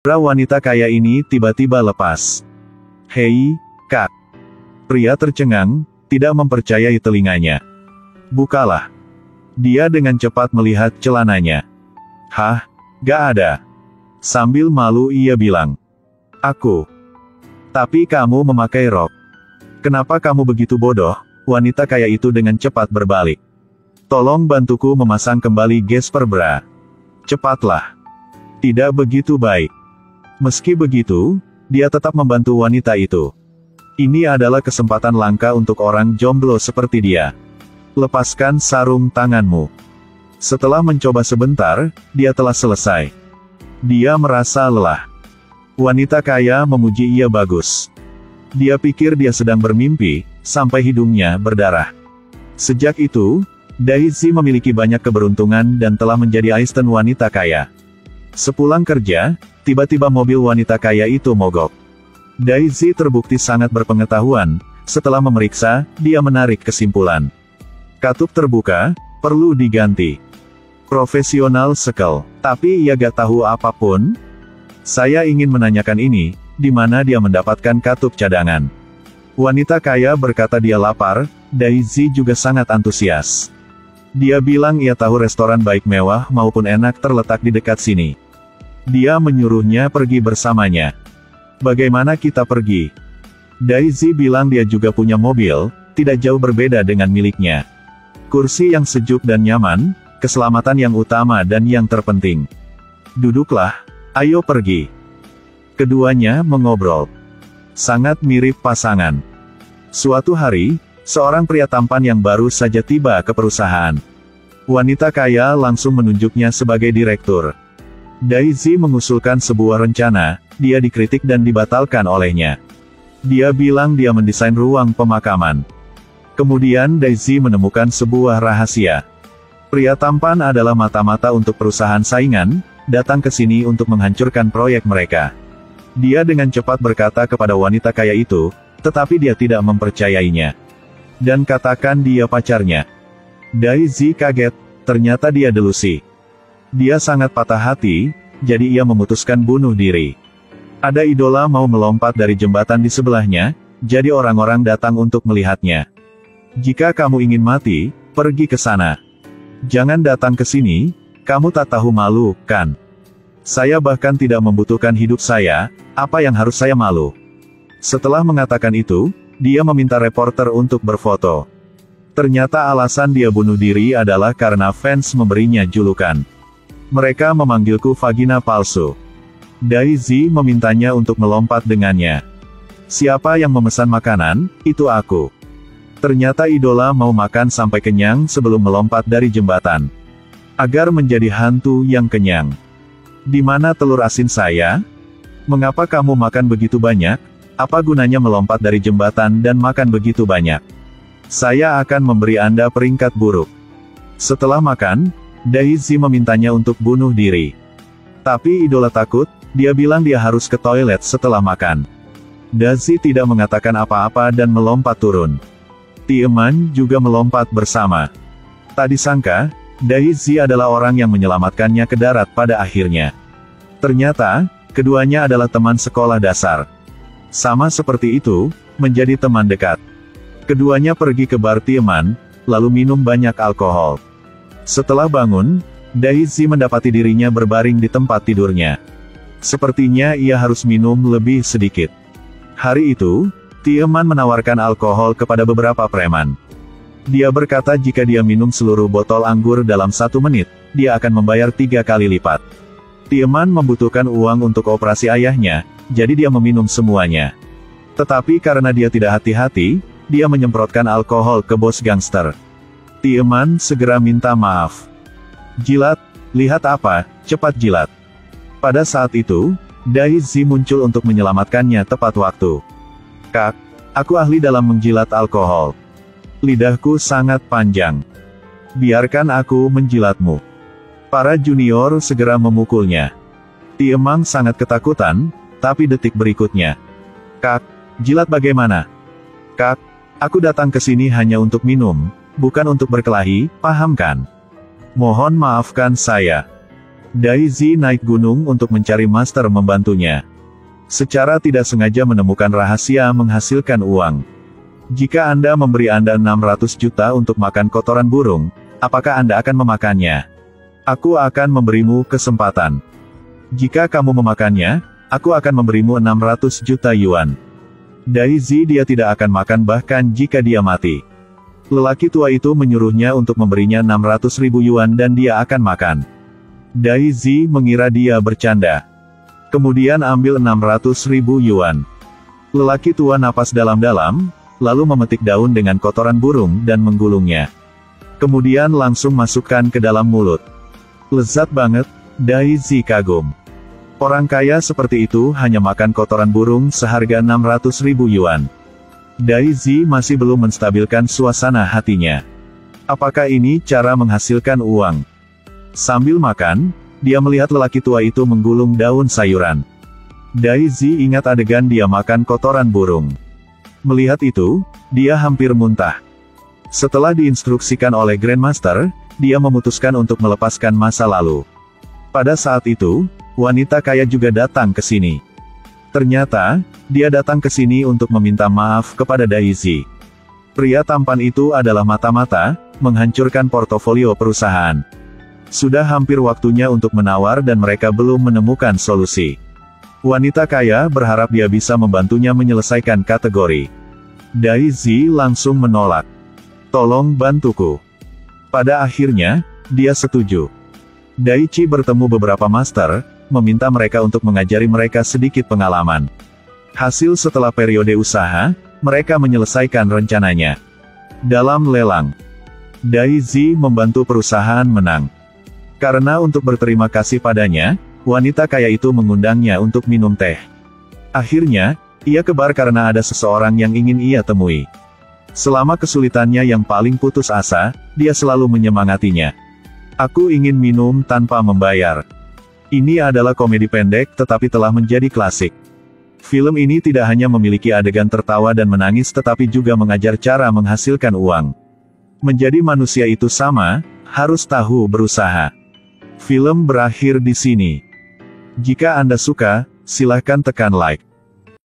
Wanita kaya ini tiba-tiba lepas. "Hei, Kak." Pria tercengang, tidak mempercayai telinganya. "Bukalah." Dia dengan cepat melihat celananya. "Hah? Gak ada." Sambil malu ia bilang. "Aku." "Tapi kamu memakai rok. Kenapa kamu begitu bodoh?" Wanita kaya itu dengan cepat berbalik. "Tolong bantuku memasang kembali gesper bra. Cepatlah." Tidak begitu baik. Meski begitu, dia tetap membantu wanita itu. Ini adalah kesempatan langka untuk orang jomblo seperti dia. "Lepaskan sarung tanganmu." Setelah mencoba sebentar, dia telah selesai. Dia merasa lelah. Wanita kaya memuji ia bagus. Dia pikir dia sedang bermimpi, sampai hidungnya berdarah. Sejak itu, Daisy memiliki banyak keberuntungan dan telah menjadi asisten wanita kaya. Sepulang kerja, tiba-tiba mobil wanita kaya itu mogok. Daisy terbukti sangat berpengetahuan. Setelah memeriksa, dia menarik kesimpulan. Katup terbuka, perlu diganti. Profesional sekel. Tapi ia gak tahu apapun. "Saya ingin menanyakan ini, di mana dia mendapatkan katup cadangan?" Wanita kaya berkata dia lapar. Daisy juga sangat antusias. Dia bilang ia tahu restoran baik mewah maupun enak terletak di dekat sini. Dia menyuruhnya pergi bersamanya. "Bagaimana kita pergi?" Daisy bilang dia juga punya mobil, tidak jauh berbeda dengan miliknya. Kursi yang sejuk dan nyaman, keselamatan yang utama dan yang terpenting. "Duduklah, ayo pergi." Keduanya mengobrol. Sangat mirip pasangan. Suatu hari, seorang pria tampan yang baru saja tiba ke perusahaan. Wanita kaya langsung menunjuknya sebagai direktur. Daisy mengusulkan sebuah rencana, dia dikritik dan dibatalkan olehnya. Dia bilang dia mendesain ruang pemakaman. Kemudian Daisy menemukan sebuah rahasia. Pria tampan adalah mata-mata untuk perusahaan saingan, datang ke sini untuk menghancurkan proyek mereka. Dia dengan cepat berkata kepada wanita kaya itu, tetapi dia tidak mempercayainya. Dan katakan dia pacarnya. Daisy kaget, ternyata dia delusi. Dia sangat patah hati, jadi ia memutuskan bunuh diri. Ada idola mau melompat dari jembatan di sebelahnya, jadi orang-orang datang untuk melihatnya. "Jika kamu ingin mati, pergi ke sana. Jangan datang ke sini, kamu tak tahu malu, kan? Saya bahkan tidak membutuhkan hidup saya, apa yang harus saya malu?" Setelah mengatakan itu, dia meminta reporter untuk berfoto. Ternyata alasan dia bunuh diri adalah karena fans memberinya julukan. "Mereka memanggilku vagina palsu." Daisy memintanya untuk melompat dengannya. "Siapa yang memesan makanan? Itu aku." Ternyata idola mau makan sampai kenyang sebelum melompat dari jembatan. Agar menjadi hantu yang kenyang. "Di mana telur asin saya? Mengapa kamu makan begitu banyak? Apa gunanya melompat dari jembatan dan makan begitu banyak? Saya akan memberi Anda peringkat buruk." Setelah makan, Daisy memintanya untuk bunuh diri. Tapi idola takut, dia bilang dia harus ke toilet setelah makan. Daisy tidak mengatakan apa-apa dan melompat turun. Tiemann juga melompat bersama. Tak disangka, Daisy adalah orang yang menyelamatkannya ke darat pada akhirnya. Ternyata, keduanya adalah teman sekolah dasar. Sama seperti itu, menjadi teman dekat. Keduanya pergi ke bar Tiemann, lalu minum banyak alkohol. Setelah bangun, Daisy mendapati dirinya berbaring di tempat tidurnya. Sepertinya ia harus minum lebih sedikit. Hari itu, Tiemann menawarkan alkohol kepada beberapa preman. Dia berkata jika dia minum seluruh botol anggur dalam 1 menit, dia akan membayar 3 kali lipat. Tiemann membutuhkan uang untuk operasi ayahnya, jadi dia meminum semuanya. Tetapi karena dia tidak hati-hati, dia menyemprotkan alkohol ke bos gangster. Tiemann segera minta maaf. "Jilat, lihat apa, cepat jilat." Pada saat itu, Daisy muncul untuk menyelamatkannya tepat waktu. "Kak, aku ahli dalam menjilat alkohol. Lidahku sangat panjang. Biarkan aku menjilatmu." Para junior segera memukulnya. Tiemann sangat ketakutan, tapi detik berikutnya. "Kak, jilat bagaimana?" "Kak, aku datang ke sini hanya untuk minum, bukan untuk berkelahi, paham kan? Mohon maafkan saya." Daisy naik gunung untuk mencari master membantunya. Secara tidak sengaja menemukan rahasia menghasilkan uang. Jika Anda memberi Anda 600 juta untuk makan kotoran burung, apakah Anda akan memakannya? Aku akan memberimu kesempatan. Jika kamu memakannya, aku akan memberimu 600 juta yuan. Daisy dia tidak akan makan bahkan jika dia mati. Lelaki tua itu menyuruhnya untuk memberinya 600.000 yuan dan dia akan makan. Daisy mengira dia bercanda. Kemudian ambil 600.000 yuan. Lelaki tua napas dalam-dalam, lalu memetik daun dengan kotoran burung dan menggulungnya. Kemudian langsung masukkan ke dalam mulut. Lezat banget, Daisy kagum. Orang kaya seperti itu hanya makan kotoran burung seharga 600.000 yuan. Daisy masih belum menstabilkan suasana hatinya. Apakah ini cara menghasilkan uang? Sambil makan, dia melihat lelaki tua itu menggulung daun sayuran. Daisy ingat adegan dia makan kotoran burung. Melihat itu, dia hampir muntah. Setelah diinstruksikan oleh Grandmaster, dia memutuskan untuk melepaskan masa lalu. Pada saat itu, wanita kaya juga datang ke sini. Ternyata, dia datang ke sini untuk meminta maaf kepada Daisy. Pria tampan itu adalah mata-mata, menghancurkan portofolio perusahaan. Sudah hampir waktunya untuk menawar dan mereka belum menemukan solusi. Wanita kaya berharap dia bisa membantunya menyelesaikan kategori. Daisy langsung menolak. Tolong bantuku. Pada akhirnya, dia setuju. Daichi bertemu beberapa master, meminta mereka untuk mengajari mereka sedikit pengalaman. Hasil setelah periode usaha, mereka menyelesaikan rencananya. Dalam lelang, Daisy membantu perusahaan menang. Karena untuk berterima kasih padanya, wanita kaya itu mengundangnya untuk minum teh. Akhirnya, ia ke bar karena ada seseorang yang ingin ia temui. Selama kesulitannya yang paling putus asa, dia selalu menyemangatinya. Aku ingin minum tanpa membayar. Ini adalah komedi pendek tetapi telah menjadi klasik. Film ini tidak hanya memiliki adegan tertawa dan menangis tetapi juga mengajar cara menghasilkan uang. Menjadi manusia itu sama, harus tahu berusaha. Film berakhir di sini. Jika Anda suka, silahkan tekan like.